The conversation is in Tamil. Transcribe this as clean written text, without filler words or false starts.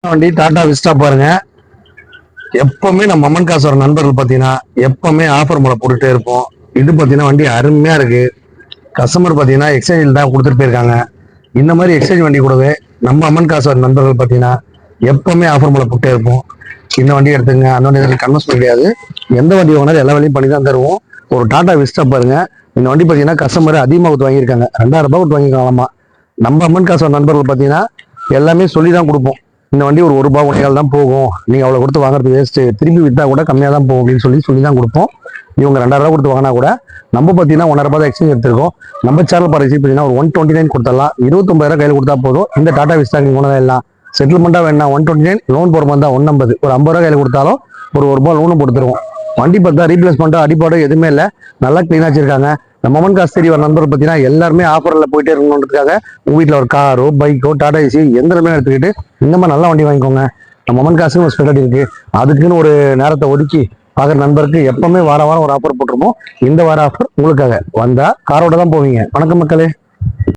வண்டி டாடா விஸ்டா பாருங்க. எப்பவுமே நம்ம அம்மன் காசு வர நண்பர்கள் பாத்தீங்கன்னா எப்பவுமே ஆஃபர் மழை போட்டுட்டே இருப்போம். இது பாத்தீங்கன்னா வண்டி அருமையா இருக்கு. கஸ்டமர் பாத்தீங்கன்னா எக்ஸ்சேஞ்சில் தான் கொடுத்துட்டு போயிருக்காங்க. இந்த மாதிரி எக்ஸ்சேஞ்ச் வண்டி கூடவே நம்ம அம்மன் காசு வர நண்பர்கள் பாத்தீங்கன்னா எப்பவுமே ஆஃபர் மழை போட்டே இருப்போம். இந்த வண்டி எடுத்துங்க, அந்த வண்டி கன்வெர்ஸ் கிடையாது. எந்த வண்டி வாங்கினாலும் எல்லா வண்டியும் பண்ணி தான் தருவோம். ஒரு டாடா விஸ்டா பாருங்க. இந்த வண்டி பாத்தீங்கன்னா கஸ்டமர் அதிகமாக கொடுத்து வாங்கியிருக்காங்க. 2000 ரூபாய் கொடுத்து வாங்கிக்கலாமா. நம்ம அம்மன் காசு வர நண்பர்கள் பாத்தீங்கன்னா எல்லாமே சொல்லி தான் கொடுப்போம். இந்த வண்டி ஒரு ரூபாய் ஒன்றையால் தான் போகும், நீங்க அவ்வளவு கொடுத்து வாங்குறது வேஸ்ட், திருப்பி வித்தா கூட கம்மியாக தான் போகும் அப்படின்னு சொல்லி தான் கொடுப்போம். இவங்க 2000 ரூபாய் கொடுத்து வாங்கினா கூட நம்ம பார்த்தீங்கன்னா 1.5 ரூபாய் எக்ஸ்சேஞ்ச் எடுத்திருக்கோம். நம்ம சேனல் பாருங்க பார்த்தீங்கன்னா ஒரு 129 கொடுத்துடலாம். 29,000 கையில் கொடுத்தா போதும். இந்த டாடா விஸ்டா நீங்க கொண்டு எல்லாம் செட்டில்மெண்ட்டாக வேணா 129, லோன் போகிற மாதிரி தான் 150, ஒரு 50 ரூபாய் கையில் கொடுத்தாலும் ஒரு ரூபாய் லோனும் கொடுத்துருவோம். வண்டி பார்த்தா ரீப்ளேஸ்மெண்ட்டோ அடிப்பாடோ எதுவுமே இல்லை, நல்லா க்ளீனாக வச்சிருக்காங்க. நம்ம அம்மன் காசு தேடி வர நண்பர் பார்த்தீங்கன்னா எல்லாருமே ஆஃபரில் போயிட்டே இருக்கணுன்றதுக்காக உங்க வீட்டில் ஒரு காரோ பைக்கோ டாடா ஏசி எந்திரமே எடுத்துக்கிட்டு இந்த மாதிரி நல்ல வண்டி வாங்கிக்கோங்க. நம்ம அம்மன் காசுக்கு ஒரு ஸ்பெஷாலிட்டி இருக்கு. அதுக்குன்னு ஒரு நேரத்தை ஒதுக்கி பார்க்குற நண்பருக்கு எப்பவுமே வாரம் வாரம் ஒரு ஆஃபர் போட்டுருப்போம். இந்த வார ஆஃபர் உங்களுக்காக வந்தா காரோட தான் போவீங்க. வணக்கம் மக்களே.